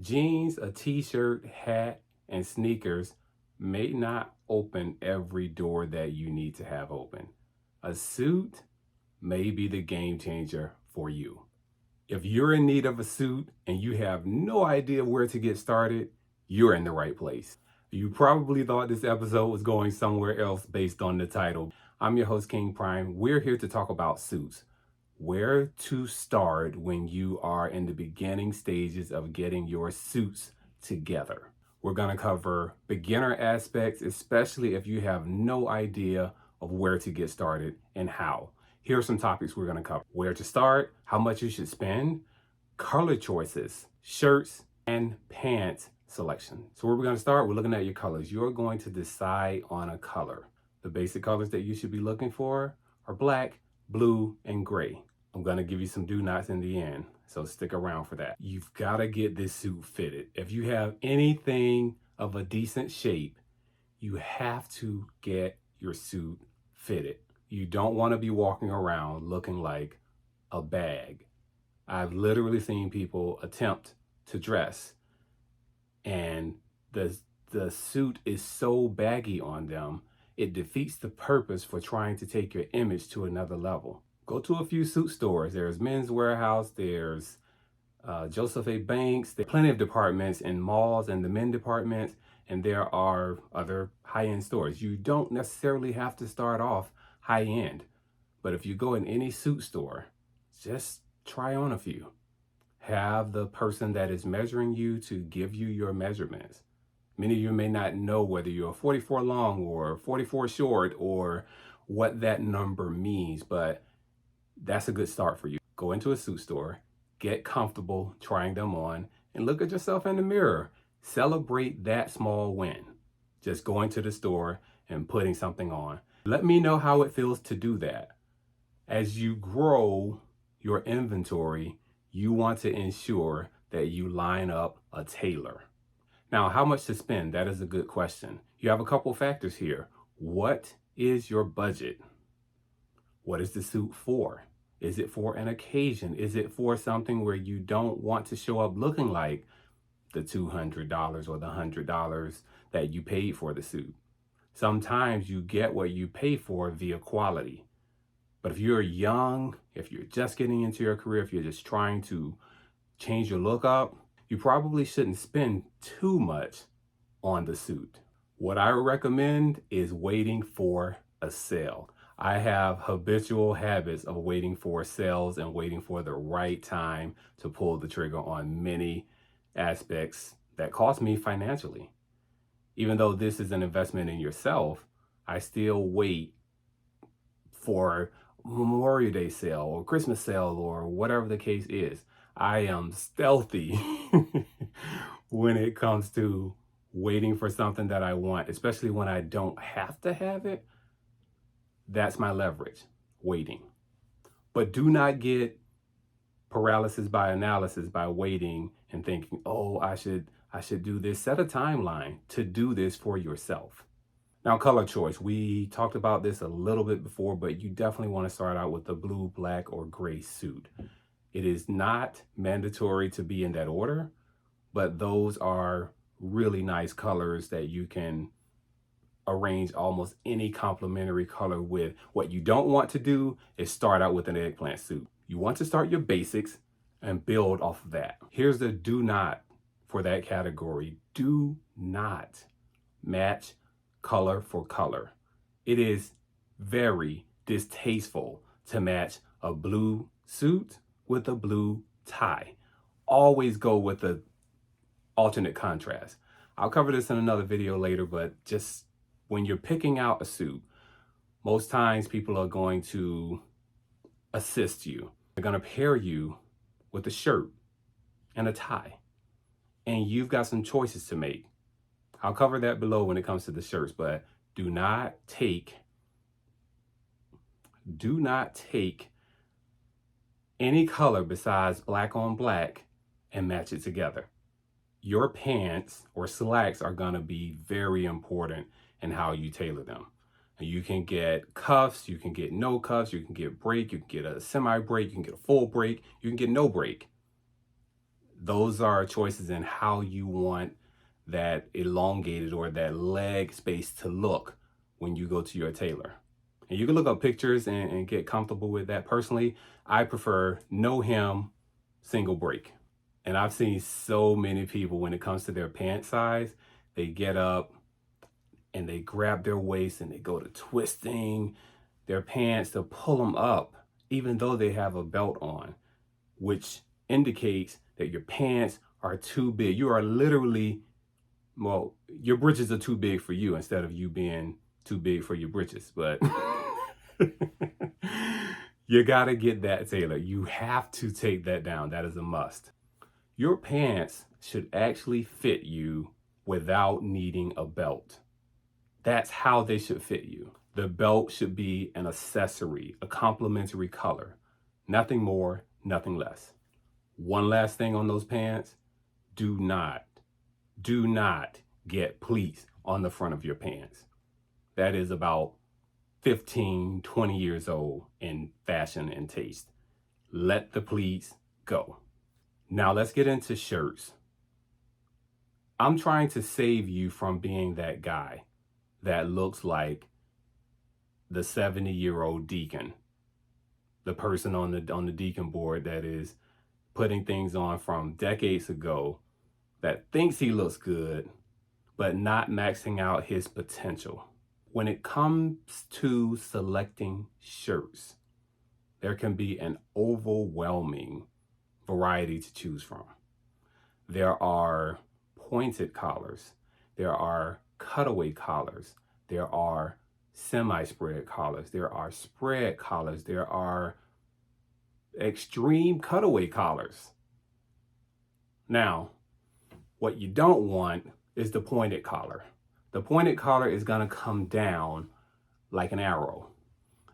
Jeans, a t-shirt, hat, and sneakers may not open every door that you need to have open. A suit may be the game changer for you. If you're in need of a suit and you have no idea where to get started, you're in the right place. You probably thought this episode was going somewhere else based on the title. I'm your host, King Prime. We're here to talk about suits. Where to start when you are in the beginning stages of getting your suits together. We're going to cover beginner aspects, especially if you have no idea of where to get started and how. Here are some topics we're going to cover. Where to start, how much you should spend, color choices, shirts, and pants selection. So where we're going to start, we're looking at your colors. You're going to decide on a color. The basic colors that you should be looking for are black, blue, and gray. I'm going to give you some do nots in the end, so stick around for that. You've got to get this suit fitted. If you have anything of a decent shape, you have to get your suit fitted. You don't want to be walking around looking like a bag. I've literally seen people attempt to dress and the suit is so baggy on them, it defeats the purpose for trying to take your image to another level. Go to a few suit stores. There's Men's Warehouse, there's Joseph A. Banks. There are plenty of departments in malls and the men departments, and there are other high-end stores. You don't necessarily have to start off high-end, but if you go in any suit store, just try on a few. Have the person that is measuring you to give you your measurements. Many of you may not know whether you're 44 long or 44 short or what that number means, but that's a good start for you. Go into a suit store, get comfortable trying them on, and look at yourself in the mirror. Celebrate that small win. Just going to the store and putting something on. Let me know how it feels to do that. As you grow your inventory, you want to ensure that you line up a tailor. Now, how much to spend? That is a good question. You have a couple factors here. What is your budget? What is the suit for? Is it for an occasion? Is it for something where you don't want to show up looking like the $200 or the $100 that you paid for the suit? Sometimes you get what you pay for via quality. But if you're young, if you're just getting into your career, if you're just trying to change your look up, you probably shouldn't spend too much on the suit. What I recommend is waiting for a sale. I have habitual habits of waiting for sales and waiting for the right time to pull the trigger on many aspects that cost me financially. Even though this is an investment in yourself, I still wait for Memorial Day sale or Christmas sale or whatever the case is. I am stealthy when it comes to waiting for something that I want, especially when I don't have to have it. That's my leverage, waiting. But do not get paralysis by analysis by waiting and thinking, oh, I should do this. Set a timeline to do this for yourself. Now, color choice. We talked about this a little bit before, but you definitely want to start out with the blue, black, or gray suit. It is not mandatory to be in that order, but those are really nice colors that you can arrange almost any complementary color with. What you don't want to do is start out with an eggplant suit. You want to start your basics and build off of that. Here's the do not for that category. Do not match color for color. It is very distasteful to match a blue suit with a blue tie. Always go with the alternate contrast. I'll cover this in another video later, but just when you're picking out a suit, most times people are going to assist you. They're going to pair you with a shirt and a tie, and you've got some choices to make. I'll cover that below when it comes to the shirts, but do not take any color besides black on black and match it together. Your pants or slacks are going to be very important in how you tailor them. And you can get cuffs, you can get no cuffs, you can get break, you can get a semi break, you can get a full break, you can get no break. Those are choices in how you want that elongated or that leg space to look when you go to your tailor. And you can look up pictures and get comfortable with that. Personally, I prefer no hem, single break. And I've seen so many people when it comes to their pant size, they get up and they grab their waist and they go to twisting their pants to pull them up, even though they have a belt on, which indicates that your pants are too big. You are literally, well, your britches are too big for you instead of you being too big for your britches. But you gotta get that tailored. You have to take that down. That is a must. Your pants should actually fit you without needing a belt. That's how they should fit you. The belt should be an accessory, a complementary color. Nothing more, nothing less. One last thing on those pants, do not get pleats on the front of your pants. That is about 15, 20 years old in fashion and taste. Let the pleats go. Now let's get into shirts. I'm trying to save you from being that guy that looks like the 70-year-old deacon, the person on the deacon board that is putting things on from decades ago, that thinks he looks good, but not maxing out his potential. When it comes to selecting shirts, there can be an overwhelming variety to choose from. There are pointed collars, there are cutaway collars, there are semi-spread collars, there are spread collars, there are extreme cutaway collars. Now, what you don't want is the pointed collar. The pointed collar is gonna come down like an arrow.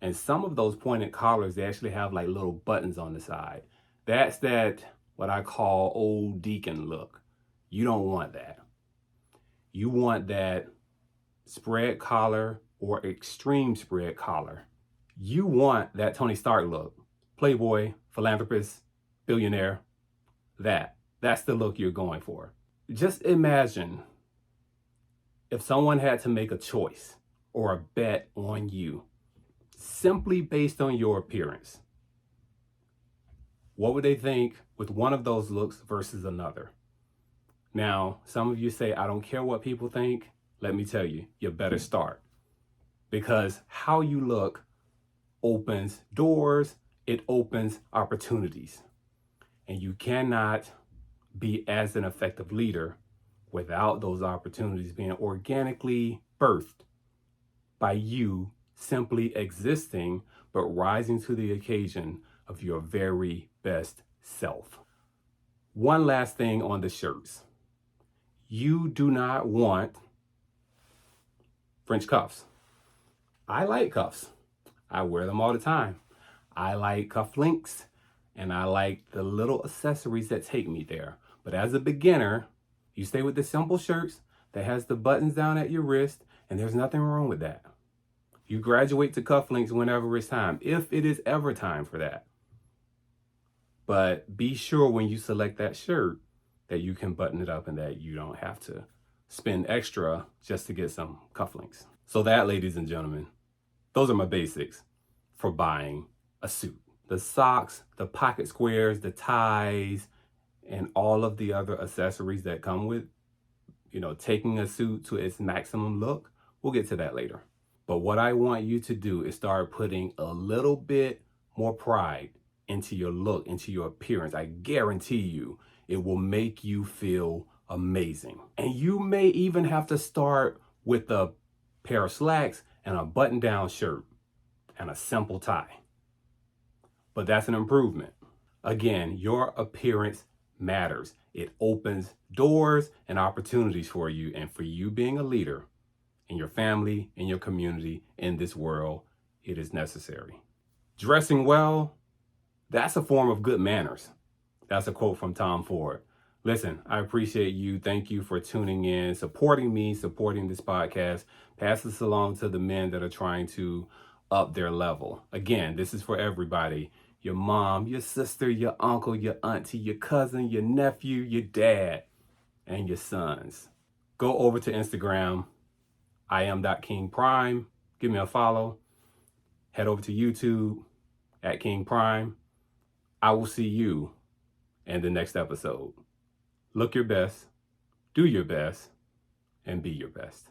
And some of those pointed collars, they actually have like little buttons on the side. That's that, what I call old deacon look. You don't want that. You want that spread collar or extreme spread collar. You want that Tony Stark look. Playboy, philanthropist, billionaire. That's the look you're going for. Just imagine if someone had to make a choice or a bet on you simply based on your appearance. What would they think with one of those looks versus another? Now, some of you say, I don't care what people think. Let me tell you, you better start. Because how you look opens doors, it opens opportunities. And you cannot be as an effective leader without those opportunities being organically birthed by you simply existing, but rising to the occasion of your very best self. One last thing on the shirts. You do not want French cuffs. I like cuffs. I wear them all the time. I like cufflinks and I like the little accessories that take me there. But as a beginner, you stay with the simple shirts that has the buttons down at your wrist, and there's nothing wrong with that. You graduate to cufflinks whenever it's time, if it is ever time for that. But be sure when you select that shirt that you can button it up and that you don't have to spend extra just to get some cufflinks. So that, ladies and gentlemen, those are my basics for buying a suit. The socks, the pocket squares, the ties, and all of the other accessories that come with, taking a suit to its maximum look. We'll get to that later. But what I want you to do is start putting a little bit more pride into your look, into your appearance. I guarantee you, it will make you feel amazing. And you may even have to start with a pair of slacks and a button-down shirt and a simple tie. But that's an improvement. Again, your appearance matters. It opens doors and opportunities for you, and for you being a leader in your family, in your community, in this world, it is necessary. Dressing well, that's a form of good manners. That's a quote from Tom Ford. Listen, I appreciate you. Thank you for tuning in, supporting me, supporting this podcast. Pass this along to the men that are trying to up their level. Again, this is for everybody. your mom, your sister, your uncle, your auntie, your cousin, your nephew, your dad, and your sons. Go over to Instagram, iam.kingprime. Give me a follow. Head over to YouTube at King Prime. I will see you in the next episode. Look your best, do your best, and be your best.